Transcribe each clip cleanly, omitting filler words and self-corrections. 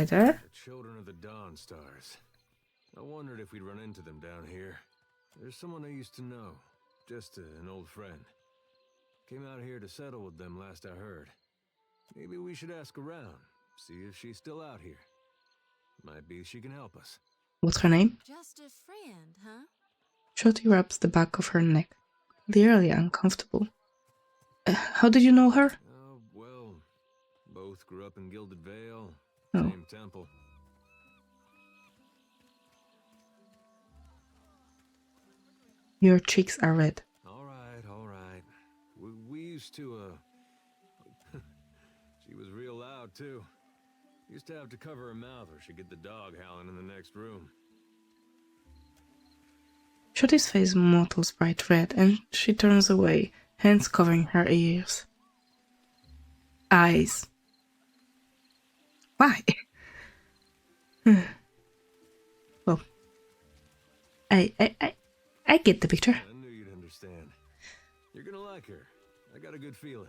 together. The children of the Dawn Stars. I wondered if we'd run into them down here. There's someone I used to know. Just an old friend. Came out here to settle with them last I heard. Maybe we should ask around. See if she's still out here. Might be she can help us. What's her name? Just a friend, huh? Shorty rubs the back of her neck. Clearly uncomfortable. How did you know her? Oh, well, both grew up in Gilded Vale. Oh. Same temple. Your cheeks are red. All right. We used to, She was real loud, too. Used to have to cover her mouth or she'd get the dog howling in the next room. Shorty's face mottles bright red and she turns away, hands covering her ears. Eyes. Why? Well, I get the picture. I knew you'd understand. You're gonna like her. I got a good feeling.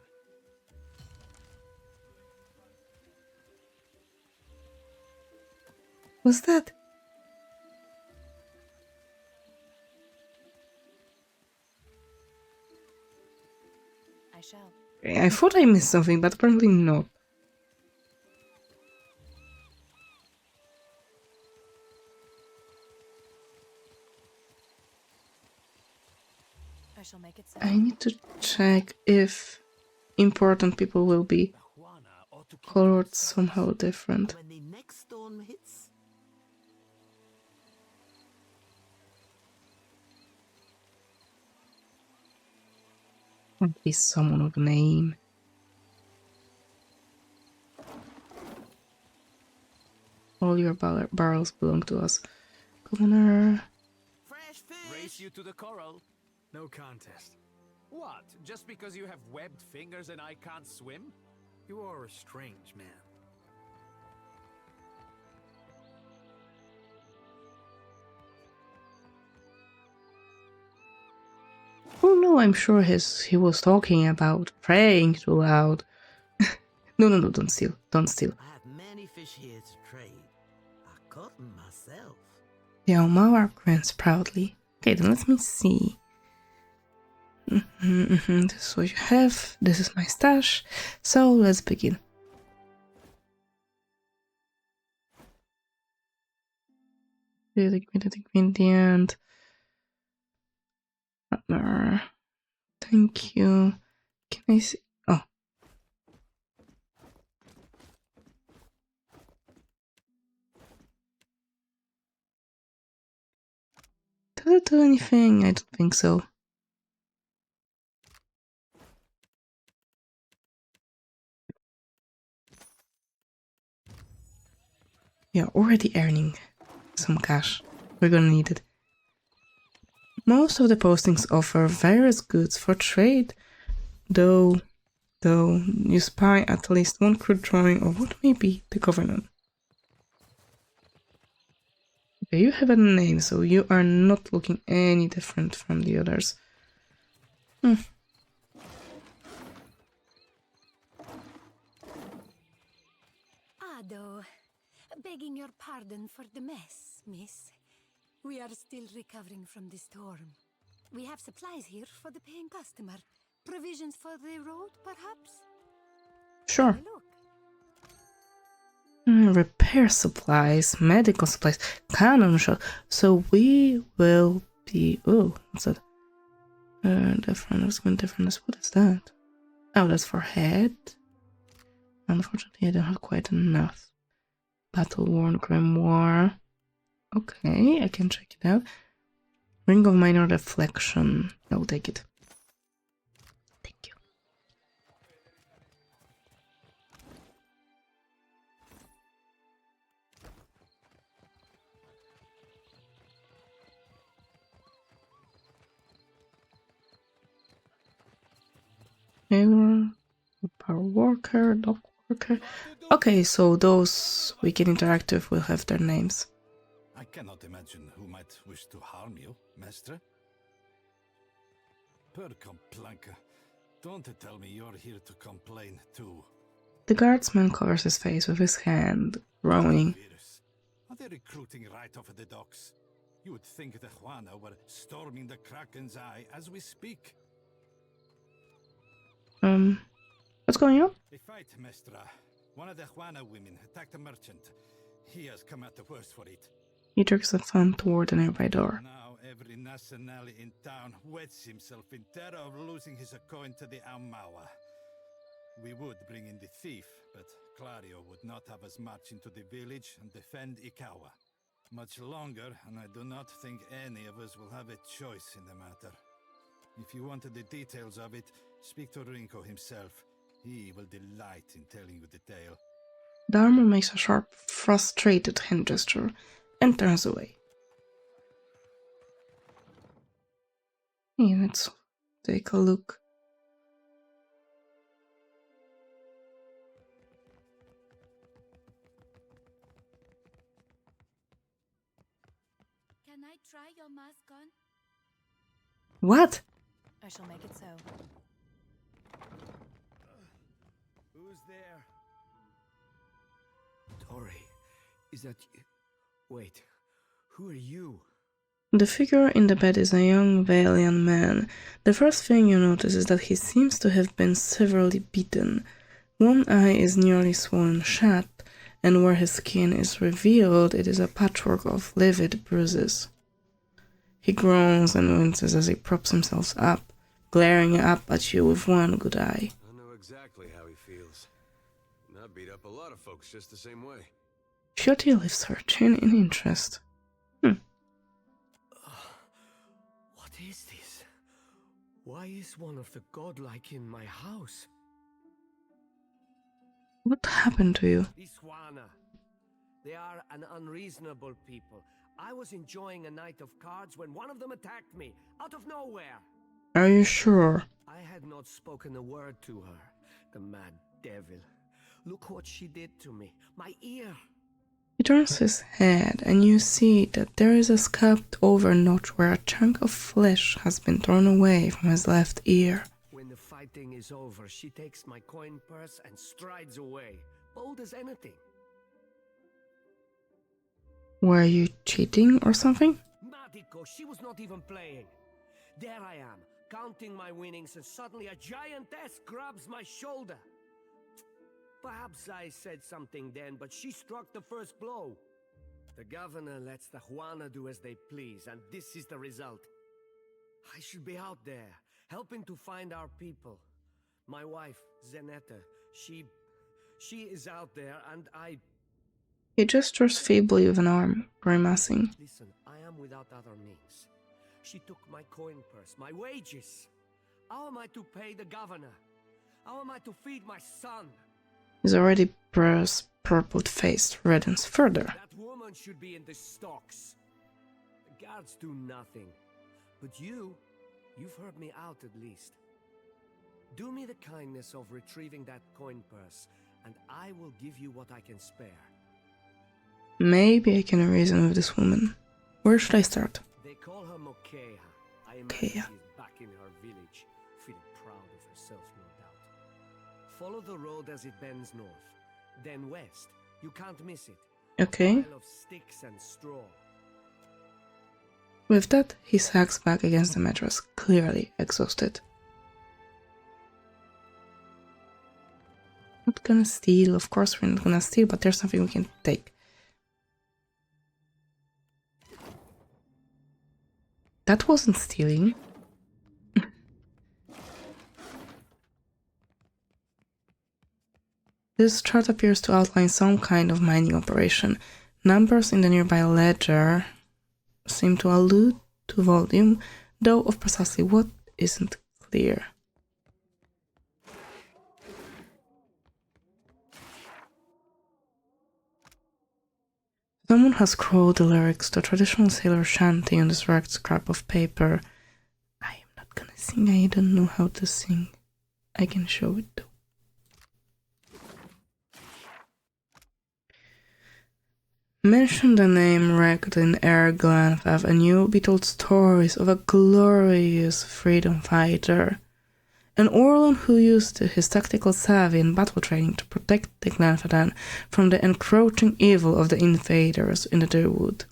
What's that? I shall. I thought I missed something, but apparently not. I shall make it so. I need to check if important people will be colored somehow different. When the next storm hits, Might be someone with a name. All your barrels belong to us. Governor. fresh fish. Race you to the coral. No contest. What? Just because you have webbed fingers and I can't swim? You are a strange man. Oh no, I'm sure he was talking about praying too loud. No, don't steal. Don't steal. I have many fish here to trade. I caught them myself. The Almauer grins proudly. Okay, then let me see. This is what you have. This is my stash. So let's begin. Give me the end. Thank you. Can I see? Oh. Does it do anything? I don't think so. Yeah, already earning some cash. We're gonna need it. Most of the postings offer various goods for trade, though you spy at least one crude drawing of what may be the Covenant. Okay, you have a name, so you are not looking any different from the others. Ado, begging your pardon for the mess, miss. We are still recovering from the storm. We have supplies here for the paying customer. Provisions for the road, perhaps? Sure. Have a look. Repair supplies, medical supplies, cannon shot. So we will be. Oh, what's that? Difference. What is that? Oh, that's for head. Unfortunately, I don't have quite enough. Battle-worn grimoire. Okay, I can check it out. Ring of minor reflection. I'll take it. Thank you. Taylor, power worker, dog worker. Okay, so those we can interact with will have their names. I cannot imagine who might wish to harm you, Mestre. Per complanka, don't tell me you're here to complain too. The guardsman covers his face with his hand, groaning. Are they recruiting right off of the docks? You would think the Juana were storming the Kraken's Eye as we speak. What's going on? A fight, Mestra. One of the Juana women attacked a merchant. He has come out the worse for it. He jerks a thumb toward the nearby door. Now every nationale in town wets himself in terror of losing his coin to the Aumaua. We would bring in the thief, but Clario would not have us march into the village and defend Ikawa much longer, and I do not think any of us will have a choice in the matter. If you wanted the details of it, speak to Rinko himself. He will delight in telling you the tale. The armor makes a sharp, frustrated hand gesture and turns away. Hey, let's take a look. Can I try your mask on? What? I shall make it so. Who's there? Tori, is that you? Wait, who are you? The figure in the bed is a young Valian man. The first thing you notice is that he seems to have been severely beaten. One eye is nearly swollen shut, and where his skin is revealed, it is a patchwork of livid bruises. He groans and winces as he props himself up, glaring up at you with one good eye. I know exactly how he feels. And I beat up a lot of folks just the same way. Shotty lifts her chin in interest. What is this? Why is one of the godlike in my house? What happened to you? These Juana. They are an unreasonable people. I was enjoying a night of cards when one of them attacked me, out of nowhere. Are you sure? I had not spoken a word to her, the mad devil. Look what she did to me, my ear. He turns his head, and you see that there is a scuffed over notch where a chunk of flesh has been torn away from his left ear. When the fighting is over, she takes my coin purse and strides away, bold as anything. Were you cheating or something? Madiko, she was not even playing. There I am, counting my winnings, and suddenly a giantess grabs my shoulder. Perhaps I said something then, but she struck the first blow. The governor lets the Juana do as they please, and this is the result. I should be out there, helping to find our people. My wife, Zenetta, she is out there, and I... He gestures feebly with an arm, grimacing. Listen, I am without other means. She took my coin purse, my wages. How am I to pay the governor? How am I to feed my son? His already purpled face reddens further. That woman should be in the stocks. The guards do nothing. But you've heard me out at least. Do me the kindness of retrieving that coin purse, and I will give you what I can spare. Maybe I can reason with this woman. Where should I start? They call her Mokeha. I imagine Mokeha. she's back in her village, feeling proud of herself, no doubt. Follow the road as it bends north, then west. You can't miss it. Okay. A pile of sticks and straw. With that, he sags back against the mattress, clearly exhausted. Not gonna steal, of course we're not gonna steal, but there's something we can take. That wasn't stealing. This chart appears to outline some kind of mining operation. Numbers in the nearby ledger seem to allude to volume, though of precisely what isn't clear. Someone has scrawled the lyrics to a traditional sailor shanty on this ragged scrap of paper. I am not gonna sing, I don't know how to sing. I can show it though. Mention the name wrecked in Airglass Avenue, be told stories of a glorious freedom fighter. an Orlan who used his tactical savvy and battle training to protect the Glenfadan from the encroaching evil of the invaders in the Dirwood.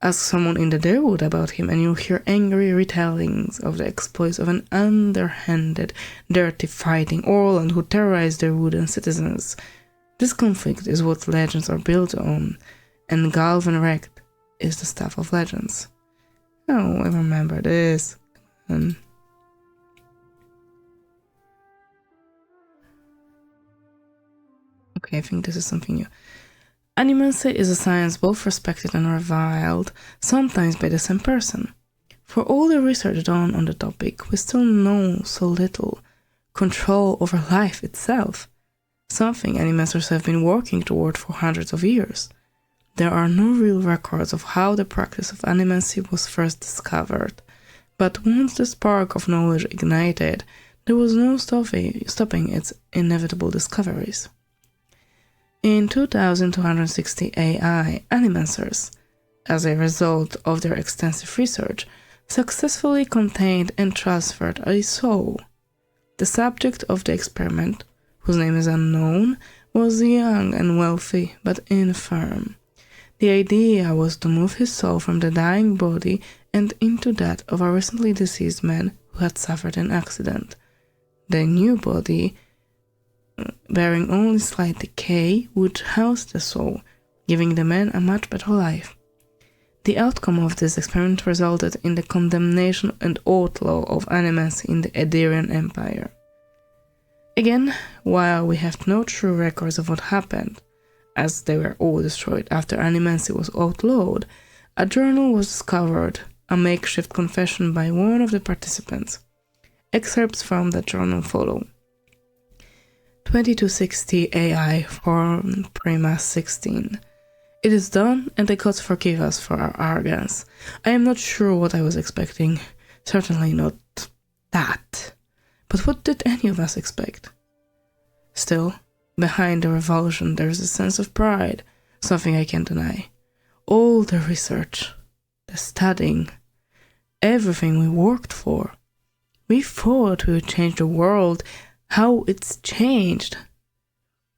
Ask someone in the Dirwood about him and you'll hear angry retellings of the exploits of an underhanded, dirty fighting Orlan who terrorized their wooden citizens. This conflict is what legends are built on, and Galvan Rekt is the staff of legends. Oh, I remember this. Okay, I think this is something new. Animancy is a science both respected and reviled, sometimes by the same person. For all the research done on the topic, we still know so little. Control over life itself. Something animancers have been working toward for hundreds of years. There are no real records of how the practice of animancy was first discovered, but once the spark of knowledge ignited, there was no stopping its inevitable discoveries. In 2260 AI, animancers, as a result of their extensive research, successfully contained and transferred a soul. The subject of the experiment, whose name is unknown, was young and wealthy, but infirm. The idea was to move his soul from the dying body and into that of a recently deceased man who had suffered an accident. The new body, bearing only slight decay, would house the soul, giving the man a much better life. The outcome of this experiment resulted in the condemnation and outlaw of animancy in the Ederian Empire. Again, while we have no true records of what happened, as they were all destroyed after animancy was outlawed, a journal was discovered, a makeshift confession by one of the participants. Excerpts from that journal follow. 2260 AI Form Primas 16. It is done, and the gods forgive us for our arrogance. I am not sure what I was expecting. Certainly not that. But what did any of us expect? Still, behind the revulsion there is a sense of pride, something I can't deny. All the research, the studying, everything we worked for. We thought we would change the world. How it's changed.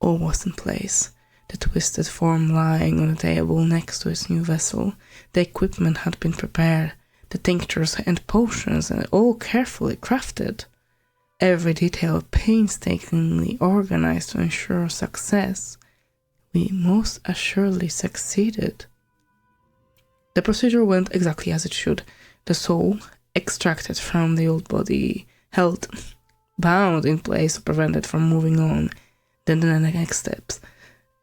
All was in place. The twisted form lying on the table next to his new vessel. The equipment had been prepared. The tinctures and potions and all carefully crafted. Every detail painstakingly organized to ensure success. We most assuredly succeeded. The procedure went exactly as it should. The soul, extracted from the old body, held bound in place to prevent it from moving on. Then the next steps,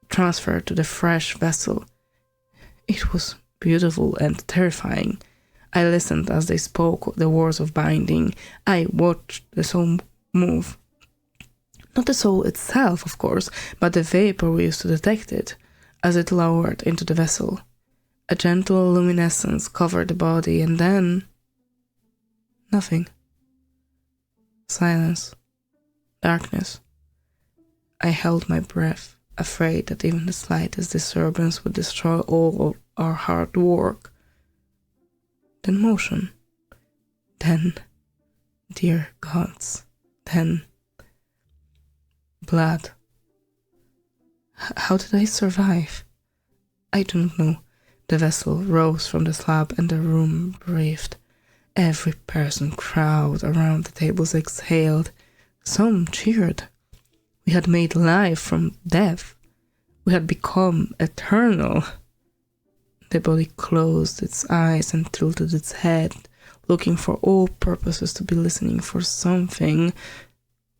transferred to the fresh vessel. It was beautiful and terrifying. I listened as they spoke the words of binding. I watched the soul move. Not the soul itself, of course, but the vapor we used to detect it, as it lowered into the vessel. A gentle luminescence covered the body, and then nothing. Silence. Darkness. I held my breath, afraid that even the slightest disturbance would destroy all of our hard work. Then motion. Then, dear gods, then blood. How did I survive? I don't know. The vessel rose from the slab and the room breathed. Every person crowded around the tables exhaled. Some cheered. We had made life from death. We had become eternal. The body closed its eyes and tilted its head, looking for all purposes to be listening for something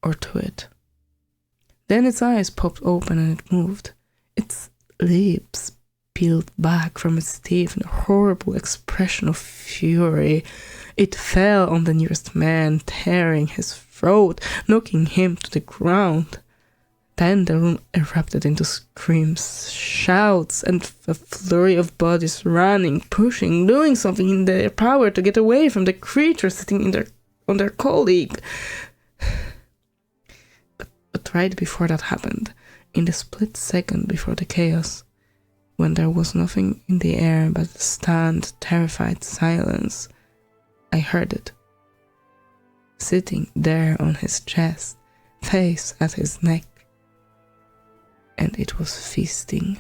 or to it. Then its eyes popped open and it moved. Its lips peeled back from its teeth in a horrible expression of fury. It fell on the nearest man, tearing his throat, knocking him to the ground. Then the room erupted into screams, shouts, and a flurry of bodies running, pushing, doing something in their power to get away from the creature sitting on their colleague. But right before that happened, in the split second before the chaos, when there was nothing in the air but the stunned, terrified silence, I heard it. sitting there on his chest, face at his neck, and it was feasting.